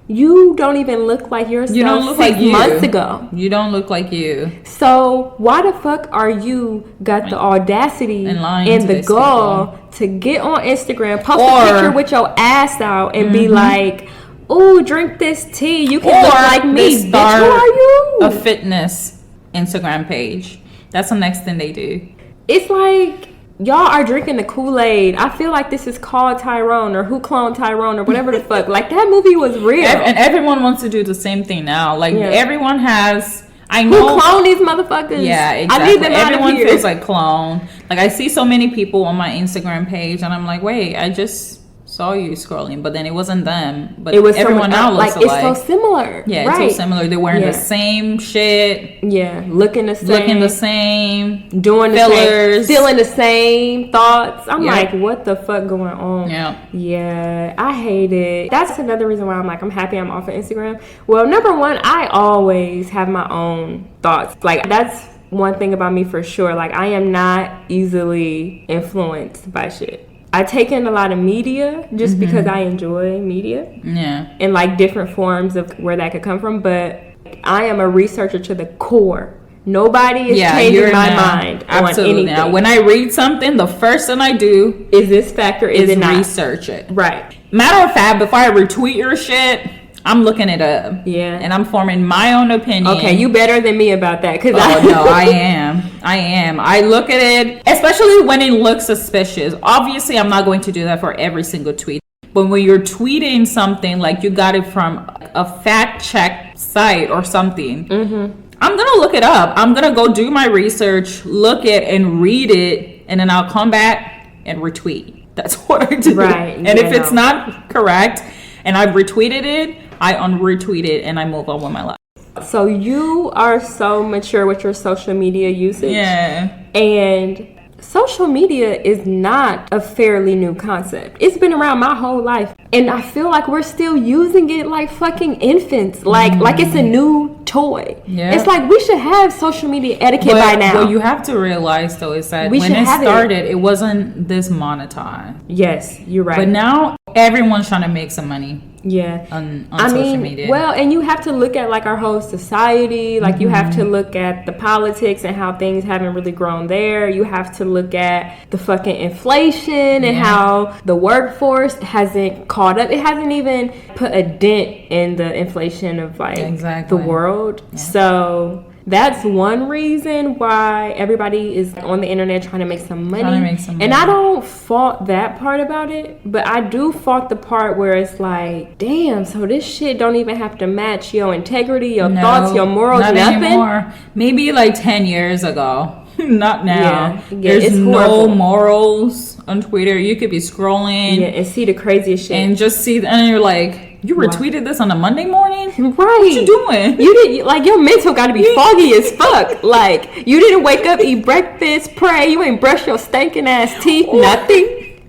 Speaker 1: You don't even look like yourself.
Speaker 2: You don't look
Speaker 1: 6
Speaker 2: like you.
Speaker 1: months ago.
Speaker 2: You don't look like you.
Speaker 1: So why the fuck are you got the audacity and the gall to get on Instagram, post a picture with your ass out and be like, "Ooh, drink this tea. You can look like me." Bitch, who are you?
Speaker 2: A fitness Instagram page. That's the next thing they do.
Speaker 1: It's like, y'all are drinking the Kool-Aid. I feel like this is called Tyrone or Who Cloned Tyrone or whatever the fuck. Like, that movie was real.
Speaker 2: And everyone wants to do the same thing now. Like, everyone has... I know.
Speaker 1: Who clone these motherfuckers?
Speaker 2: Yeah, exactly.
Speaker 1: I need them
Speaker 2: Everyone
Speaker 1: out of here.
Speaker 2: feels like clone. Like, I see so many people on my Instagram page, and I'm like, wait, I just saw you scrolling, but then it wasn't them. But
Speaker 1: it was
Speaker 2: everyone now looks
Speaker 1: like,
Speaker 2: alike.
Speaker 1: It's so similar.
Speaker 2: Yeah,
Speaker 1: right.
Speaker 2: it's so similar. They're wearing the same shit.
Speaker 1: Yeah, looking the same. Doing the
Speaker 2: fillers.
Speaker 1: Same. Feeling the same thoughts. I'm like, what the fuck going on?
Speaker 2: Yeah,
Speaker 1: I hate it. That's another reason why I'm like, I'm happy I'm off of Instagram. Well, number one, I always have my own thoughts. Like, that's one thing about me for sure. Like, I am not easily influenced by shit. I take in a lot of media just because I enjoy media.
Speaker 2: Yeah.
Speaker 1: In like different forms of where that could come from. But I am a researcher to the core. Nobody is changing my mind on anything.
Speaker 2: Now, when I read something, the first thing I do
Speaker 1: is this fact or is it not?
Speaker 2: Research it.
Speaker 1: Right.
Speaker 2: Matter of fact, before I retweet your shit, I'm looking it up.
Speaker 1: Yeah.
Speaker 2: And I'm forming my own opinion.
Speaker 1: Okay, you better than me about that.
Speaker 2: No, I am. I look at it, especially when it looks suspicious. Obviously, I'm not going to do that for every single tweet. But when you're tweeting something, like you got it from a fact check site or something, I'm going to look it up. I'm going to go do my research, look at and read it, and then I'll come back and retweet. That's what I do.
Speaker 1: Right.
Speaker 2: And if it's not correct and I've retweeted it, I unretweet it and I move on with my life.
Speaker 1: So you are so mature with your social media usage.
Speaker 2: Yeah.
Speaker 1: And social media is not a fairly new concept. It's been around my whole life. And I feel like we're still using it like fucking infants. Like it's a new toy. Yeah. It's like we should have social media etiquette by now.
Speaker 2: What you have to realize though is that when it started, it wasn't this monetized.
Speaker 1: Yes, you're right.
Speaker 2: But now everyone's trying to make some money. Yeah. On social media.
Speaker 1: Well, and you have to look at like our whole society. Like you have to look at the politics and how things haven't really grown there. You have to look at the fucking inflation and how the workforce hasn't caught up. It hasn't even put a dent in the inflation of like the world. Yeah. So that's one reason why everybody is on the internet trying to make some money. And I don't fault that part about it, but I do fault the part where it's like, damn, so this shit don't even have to match your integrity, your thoughts, your morals, nothing. Anymore.
Speaker 2: Maybe like 10 years ago. Not now. There's no morals on Twitter. You could be scrolling
Speaker 1: and see the craziest shit.
Speaker 2: And just see, and you're like, you retweeted this on a Monday morning?
Speaker 1: Right.
Speaker 2: What you doing?
Speaker 1: You didn't, like, your mental got to be foggy as fuck. Like, you didn't wake up, eat breakfast, pray. You ain't brush your stinking ass teeth. Nothing.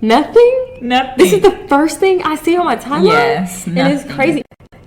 Speaker 1: This is the first thing I see on my timeline.
Speaker 2: Yes.
Speaker 1: And it's crazy.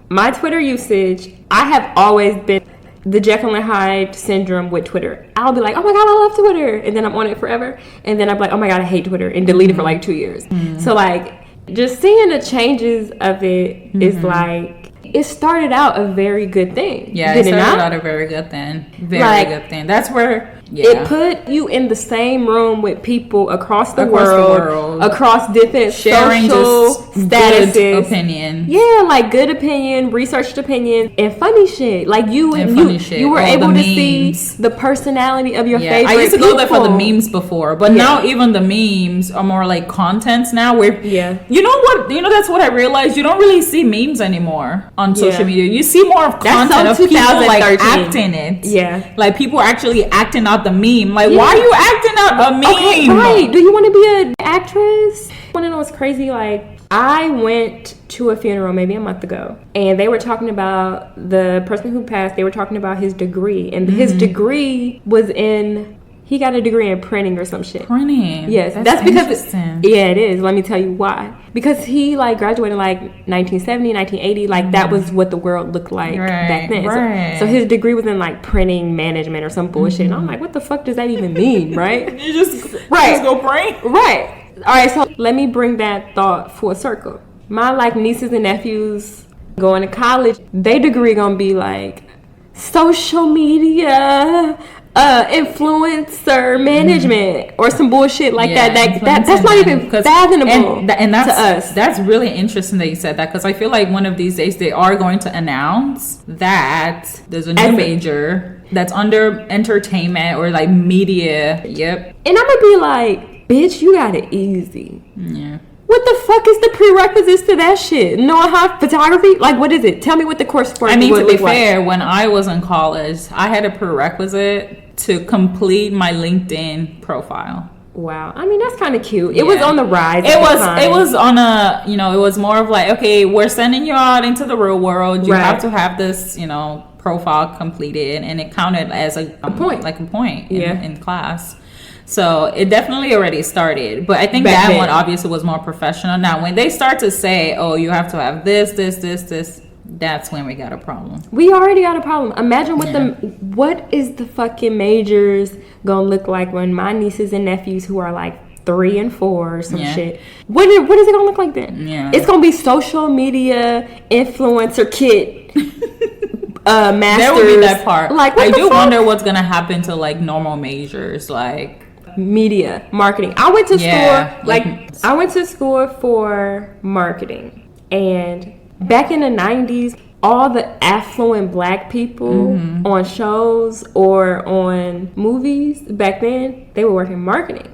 Speaker 1: My Twitter usage, I have always been the Jekyll and Hyde syndrome with Twitter. I'll be like, oh my God, I love Twitter. And then I'm on it forever. And then I'm like, oh my God, I hate Twitter. And delete it for like 2 years. So like, just seeing the changes of it is like, it started out a very good thing.
Speaker 2: Yeah, it started out a very good thing. Very good thing. That's where
Speaker 1: it put you in the same room with people across the world, across different
Speaker 2: sharing
Speaker 1: social statuses.
Speaker 2: Good opinion.
Speaker 1: Yeah, like good opinion, researched opinion, and funny shit. Like you were able to see the personality of your favorite
Speaker 2: I used to
Speaker 1: people.
Speaker 2: go there for the memes before, but now even the memes are more like contents now. Where you know what? You know that's what I realized. You don't really see memes anymore on social media. You see more of content of people like acting it.
Speaker 1: Yeah,
Speaker 2: like people actually acting out the meme. Like, why are you acting out a meme?
Speaker 1: Okay, right. Do you want to be an actress? I want to know what's crazy. Like, I went to a funeral maybe a month ago, and they were talking about the person who passed. They were talking about his degree, and his degree was in. He got a degree in printing or some shit.
Speaker 2: Printing?
Speaker 1: Yes. That's because... it is. Let me tell you why. Because he, like, graduated, like, 1970, 1980. Like, that was what the world looked like back then. So his degree was in, like, printing management or some bullshit. And I'm like, what the fuck does that even mean, right?
Speaker 2: You just go print?
Speaker 1: Right. All right, so let me bring that thought full circle. My, like, nieces and nephews going to college, their degree gonna be, like, social media... influencer management or some bullshit like that's not even fathomable
Speaker 2: and that's,
Speaker 1: to us.
Speaker 2: That's really interesting that you said that, because I feel like one of these days they are going to announce that there's a new major that's under entertainment or like media. Yep.
Speaker 1: And I'm gonna be like, bitch, you got it easy.
Speaker 2: Yeah.
Speaker 1: What the fuck is the prerequisites to that shit? Knowing how photography? Like, what is it? Tell me what the course for.
Speaker 2: I mean, to be fair, when I was in college, I had a prerequisite to complete my LinkedIn profile.
Speaker 1: Wow. I mean, that's kind of cute. It was on the rise.
Speaker 2: It was on a, it was more of like, okay, we're sending you out into the real world. You have to have this, profile completed, and it counted as a point, like a point in class. So it definitely already started, but I think that one obviously was more professional. Now, when they start to say, "Oh, you have to have this," that's when we got a problem.
Speaker 1: We already got a problem. Imagine what is the fucking majors gonna look like when my nieces and nephews who are like 3 and 4 or some shit. What is it gonna look like then?
Speaker 2: Yeah,
Speaker 1: it's gonna be social media influencer kit. Masters.
Speaker 2: There will be that part.
Speaker 1: Like,
Speaker 2: I do wonder what's gonna happen to like normal majors, like
Speaker 1: media, marketing. I went to school I went to school for marketing, and back in the 90s, all the affluent black people on shows or on movies back then, they were working marketing.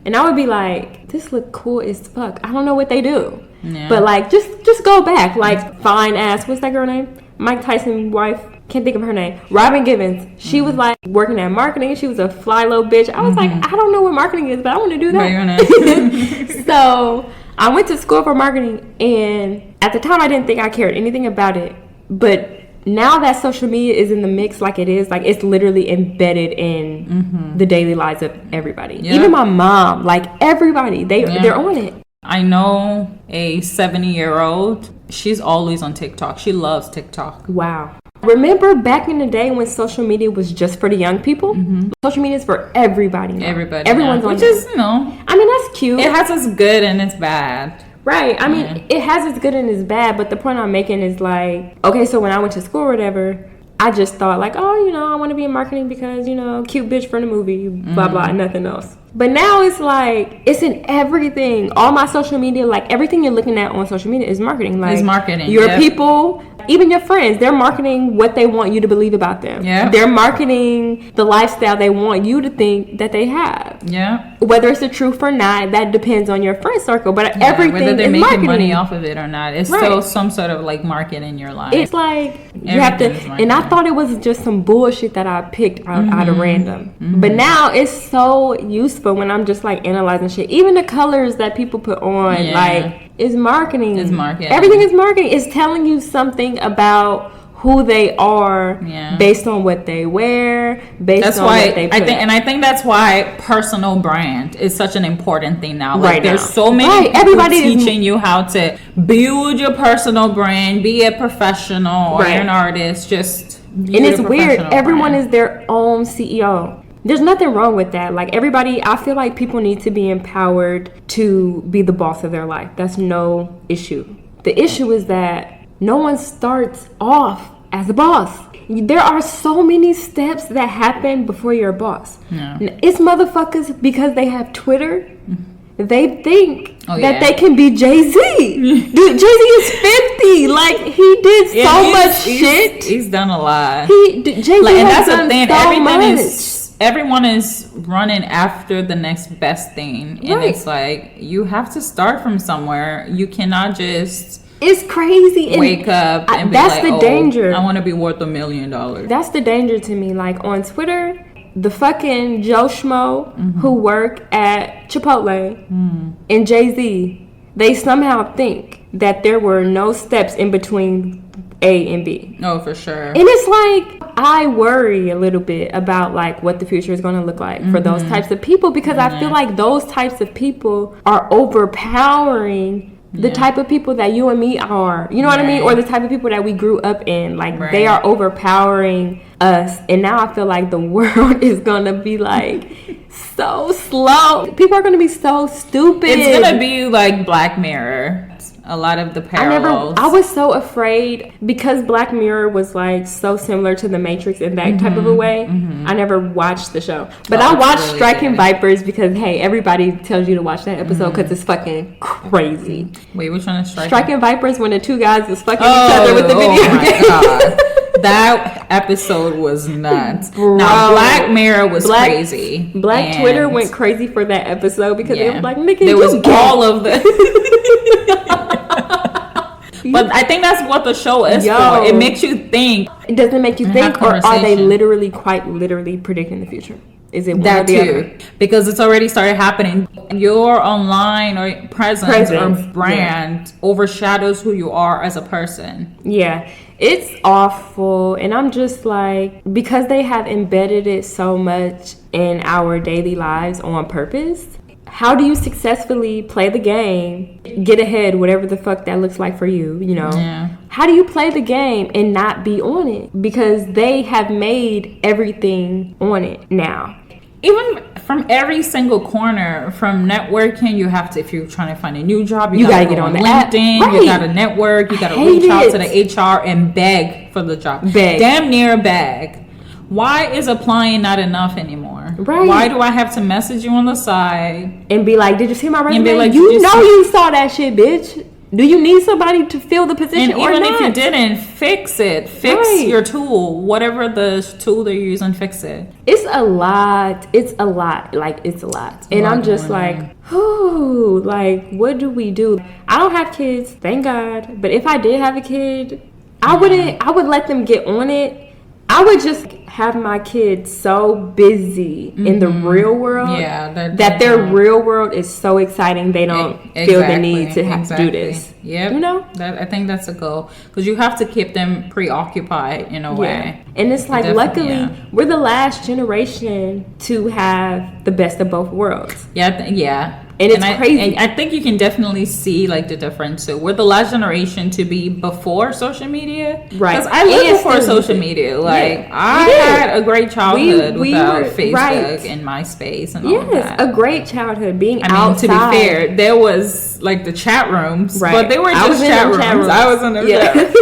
Speaker 1: And I would be like, this look cool as fuck. I don't know what they do. But like, just go back. Like, fine ass, what's that girl name? Mike Tyson's wife. Can't think of her name. Robin Givens. She was like working at marketing. She was a fly low bitch. I was like, I don't know what marketing is, but I want to do that. So I went to school for marketing, and at the time I didn't think I cared anything about it. But now that social media is in the mix like it is, like it's literally embedded in the daily lives of everybody. Yep. Even my mom, like everybody, they're on it.
Speaker 2: I know a 70-year-old. She's always on TikTok. She loves TikTok.
Speaker 1: Wow. Remember back in the day when social media was just for the young people? Social media is for everybody now.
Speaker 2: Everyone's on it. Which is,
Speaker 1: I mean, that's cute.
Speaker 2: It has its good and its bad.
Speaker 1: Right. I mean, it has its good and its bad, but the point I'm making is like, okay, so when I went to school or whatever, I just thought like, oh, you know, I want to be in marketing because, you know, cute bitch from the movie, blah, blah, and nothing else. But now it's like, it's in everything. All my social media, like everything you're looking at on social media is marketing. Like,
Speaker 2: it's marketing.
Speaker 1: Your people, even your friends, they're marketing what they want you to believe about them.
Speaker 2: Yeah.
Speaker 1: They're marketing the lifestyle they want you to think that they have.
Speaker 2: Yeah.
Speaker 1: Whether it's the truth or not, that depends on your friend circle. But everything
Speaker 2: whether they're
Speaker 1: is
Speaker 2: making
Speaker 1: marketing.
Speaker 2: money off of it or not, it's still some sort of like market in your life.
Speaker 1: It's like you have to, and I thought it was just some bullshit that I picked out of random. But now it's so useful when I'm just like analyzing shit. Even the colors that people put on, like, is marketing.
Speaker 2: It's marketing.
Speaker 1: Everything is marketing. It's telling you something about who they are based on what they wear, based on what they put.
Speaker 2: I think that's why personal brand is such an important thing now. Like, there's so many people
Speaker 1: everybody
Speaker 2: teaching you how to build your personal brand, be a professional or an artist. Just
Speaker 1: and it's weird. Everyone is their own CEO. There's nothing wrong with that. Like, everybody, I feel like people need to be empowered to be the boss of their life. That's no issue. The issue is that no one starts off as a boss. There are so many steps that happen before you're a boss. Yeah. It's motherfuckers, because they have Twitter, they think that they can be Jay-Z. Dude, Jay-Z is 50. Like, he did so much shit.
Speaker 2: He's done a lot.
Speaker 1: Jay-Z
Speaker 2: like, and
Speaker 1: has
Speaker 2: that's
Speaker 1: done
Speaker 2: the thing.
Speaker 1: so
Speaker 2: Everyone is running after the next best thing. And it's like, you have to start from somewhere. You cannot just...
Speaker 1: It's crazy.
Speaker 2: Wake up and be
Speaker 1: that's
Speaker 2: like,
Speaker 1: the danger.
Speaker 2: I want to be worth $1 million.
Speaker 1: That's the danger to me. Like, on Twitter, the fucking Joe Schmo who work at Chipotle and Jay-Z, they somehow think that there were no steps in between A and B.
Speaker 2: Oh, for sure.
Speaker 1: And it's like, I worry a little bit about like what the future is going to look like for those types of people, because I feel like those types of people are overpowering the type of people that you and me are, you know what I mean? Or the type of people that we grew up in. Like, they are overpowering us. And now I feel like the world is going to be like so slow. People are going to be so stupid.
Speaker 2: It's going to be like Black Mirror. A lot of the parallels.
Speaker 1: I was so afraid, because Black Mirror was like so similar to The Matrix in that type of a way. I never watched the show, but I watched really Striking Vipers because, hey, everybody tells you to watch that episode because it's fucking crazy.
Speaker 2: Wait, which one is
Speaker 1: Striking Vipers? When the two guys was fucking each other with the video game.
Speaker 2: God. That episode was nuts. Bro, now, Black Mirror was crazy.
Speaker 1: Black Twitter went crazy for that episode because it was like, nigga,
Speaker 2: there was all of the... But I think that's what the show is for. It makes you think.
Speaker 1: It doesn't make you think, or are they quite literally predicting the future? Is it
Speaker 2: that too? Because it's already started happening. Your online or presence or brand overshadows who you are as a person.
Speaker 1: Yeah, it's awful. And I'm just like, because they have embedded it so much in our daily lives on purpose, how do you successfully play the game, get ahead, whatever the fuck that looks like for you, you know? Yeah. How do you play the game and not be on it? Because they have made everything on it now.
Speaker 2: Even from every single corner, from networking, you have to, if you're trying to find a new job, you gotta get on LinkedIn, you gotta network, you gotta reach out to the HR and beg for the job. Damn near beg. Why is applying not enough anymore? Right. Why do I have to message you on the side
Speaker 1: and be like, did you see my resume? And be like, you saw that shit, bitch. Do you need somebody to fill the position or not?
Speaker 2: And even if you didn't, fix it. Fix your tool. Whatever the tool they're using, fix it.
Speaker 1: It's a lot. It's a lot. Like, it's a lot. And I'm just like, ooh, like, what do we do? I don't have kids, thank God. But if I did have a kid, I would let them get on it. I would just have my kids so busy in the real world that their real world is so exciting they don't feel the need to have to do this.
Speaker 2: Yeah, you know, I think that's a goal, because you have to keep them preoccupied in a way.
Speaker 1: And it's like, luckily, we're the last generation to have the best of both worlds.
Speaker 2: Yeah.
Speaker 1: And it's crazy.
Speaker 2: And I think you can definitely see like the difference. So we're the last generation to be before social media.
Speaker 1: Right.
Speaker 2: Because I lived before social media. Like, I had a great childhood without Facebook and MySpace and all that.
Speaker 1: A great childhood being outside.
Speaker 2: To be fair, there was like the chat rooms, but they were just chat rooms. I was in the chat rooms.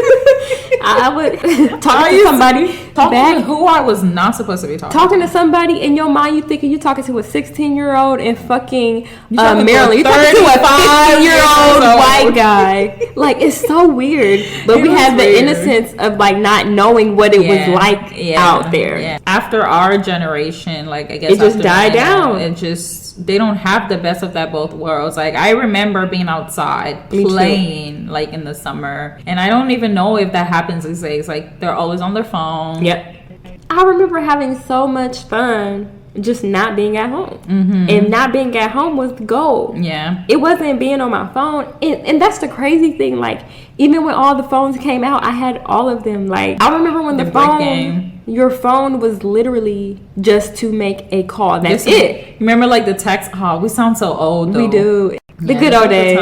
Speaker 1: I would talk to somebody
Speaker 2: who I was not supposed to be talking
Speaker 1: to somebody. In your mind, you thinking you're talking to a 16-year-old in fucking Maryland. You're talking to a 5-year-old white guy. Like, it's so weird. But we have the innocence of like not knowing what it was like out there.
Speaker 2: Yeah. After our generation, like I guess
Speaker 1: it just died down.
Speaker 2: It just they don't have the best of that both worlds. Like I remember being outside playing like in the summer, and I don't even know if that happens these days. Like they're always on their phone.
Speaker 1: Yep. I remember having so much fun just not being at home. And not being at home was the goal.
Speaker 2: Yeah.
Speaker 1: It wasn't being on my phone. And that's the crazy thing. Like, even when all the phones came out, I had all of them. Like, I remember when the phone, your phone was literally just to make a call. That's it.
Speaker 2: Remember, like, the text? Oh, we sound so old, though.
Speaker 1: We do. The good old days.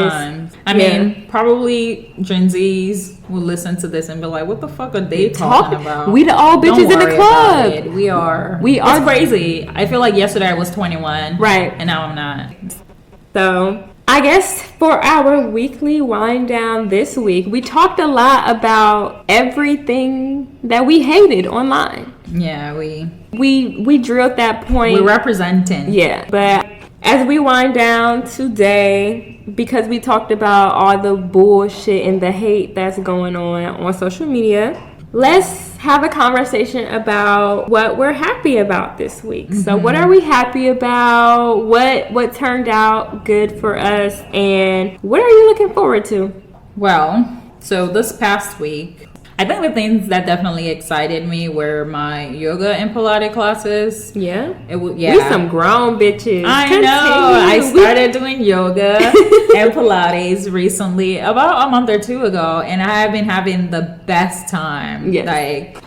Speaker 2: I mean, probably Gen Zs will listen to this and be like, what the fuck are they talking about?
Speaker 1: We the old bitches in the club.
Speaker 2: We are. It's crazy. I feel like yesterday I was 21.
Speaker 1: Right.
Speaker 2: And now I'm not.
Speaker 1: So, I guess for our weekly wind down this week, we talked a lot about everything that we hated online.
Speaker 2: Yeah,
Speaker 1: we drilled that point.
Speaker 2: We're representing.
Speaker 1: Yeah. But as we wind down today, because we talked about all the bullshit and the hate that's going on social media, let's have a conversation about what we're happy about this week. So what are we happy about? What turned out good for us? And what are you looking forward to?
Speaker 2: Well, so this past week, I think the things that definitely excited me were my yoga and Pilates classes.
Speaker 1: Yeah?
Speaker 2: We
Speaker 1: some grown bitches.
Speaker 2: I know. I started doing yoga and Pilates recently, about a month or two ago, and I have been having the best time.
Speaker 1: Yes.
Speaker 2: Like,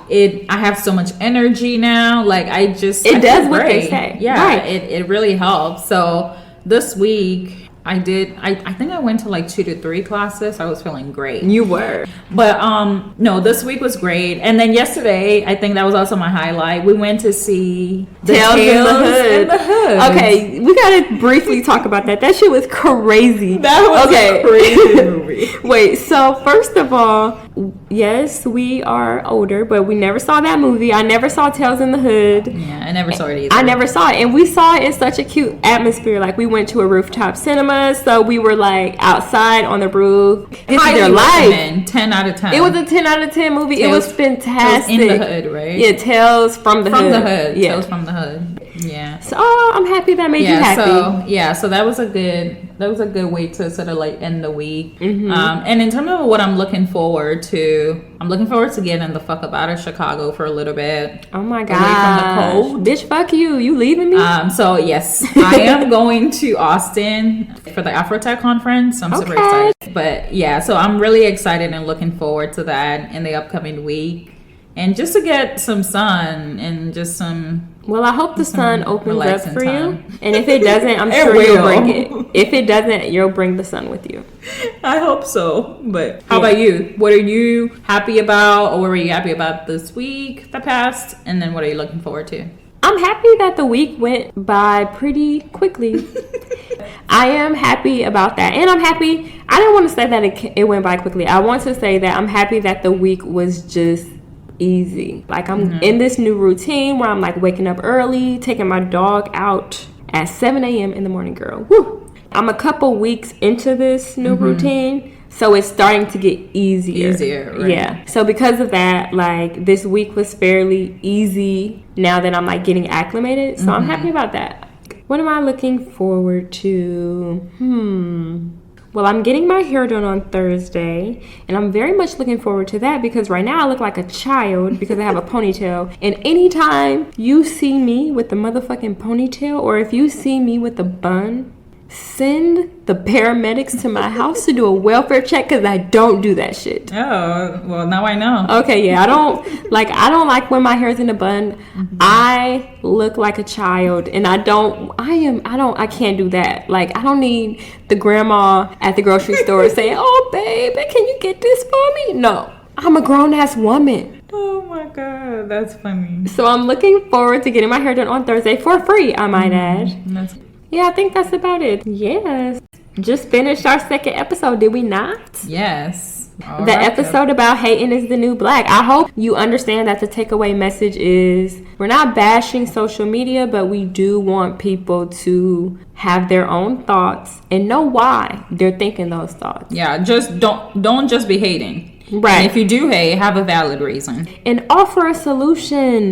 Speaker 2: I have so much energy now. Like,
Speaker 1: it does what they say.
Speaker 2: Yeah, right. It really helps. So this week, I think I went to like 2 to 3 classes. I was feeling great.
Speaker 1: You were.
Speaker 2: But no, this week was great. And then yesterday, I think that was also my highlight. We went to see
Speaker 1: Tales in the Hood. Okay, we gotta briefly talk about that. That shit was crazy.
Speaker 2: That was a crazy movie.
Speaker 1: Wait, so first of all, yes, we are older, but we never saw that movie. I never saw Tales in the Hood.
Speaker 2: Yeah, I never saw it either.
Speaker 1: I never saw it. And we saw it in such a cute atmosphere. Like, we went to a rooftop cinema, so we were like outside on the roof. This is their life.
Speaker 2: 10 out of 10.
Speaker 1: It was a 10 out of 10 movie. It was fantastic.
Speaker 2: Tales in the Hood, right?
Speaker 1: Yeah, Tales from the Hood.
Speaker 2: From the Hood.
Speaker 1: Yeah.
Speaker 2: Tales from the Hood. Yeah.
Speaker 1: So I'm happy that made you happy.
Speaker 2: So that was a good way to sort of like end the week. And in terms of what I'm looking forward to, I'm looking forward to getting the fuck up out of Chicago for a little bit.
Speaker 1: Oh my god. Away from the cold. Bitch, fuck you. You leaving me?
Speaker 2: So yes, I am going to Austin for the Afrotech conference. I'm super excited. But yeah, so I'm really excited and looking forward to that in the upcoming week. And just to get some sun and just some...
Speaker 1: Well, I hope the sun opens up for you. And if it doesn't, I'm sure you'll bring it. If it doesn't, you'll bring the sun with you.
Speaker 2: I hope so. But how about you? What are you happy about? Or what were you happy about this week that passed? And then what are you looking forward to?
Speaker 1: I'm happy that the week went by pretty quickly. I am happy about that. And I'm happy... I didn't want to say that it went by quickly. I want to say that I'm happy that the week was just... easy. Like, I'm in this new routine where I'm like waking up early, taking my dog out at 7 a.m. in the morning, girl. Woo! I'm a couple weeks into this new routine, so it's starting to get easier.
Speaker 2: Right?
Speaker 1: Yeah. So because of that, like, this week was fairly easy now that I'm like getting acclimated. So I'm happy about that. What am I looking forward to? Well, I'm getting my hair done on Thursday, and I'm very much looking forward to that because right now I look like a child because I have a ponytail. And anytime you see me with the motherfucking ponytail, or if you see me with the bun, send the paramedics to my house to do a welfare check, because I don't do that shit.
Speaker 2: Oh, well, now I know.
Speaker 1: Okay, yeah, I don't like when my hair's in a bun. Mm-hmm. I look like a child, and I can't do that. Like, I don't need the grandma at the grocery store saying, "Oh, baby, can you get this for me?" No, I'm a grown-ass woman.
Speaker 2: Oh my God, that's funny.
Speaker 1: So I'm looking forward to getting my hair done on Thursday for free, I might add. Yeah, I think that's about it. Yes. Just finished our second episode, did we not?
Speaker 2: Yes.
Speaker 1: The episode about hating is the new black. I hope you understand that the takeaway message is we're not bashing social media, but we do want people to have their own thoughts and know why they're thinking those thoughts.
Speaker 2: Yeah, just don't just be hating.
Speaker 1: Right.
Speaker 2: And if you do hate, have a valid reason.
Speaker 1: And offer a solution.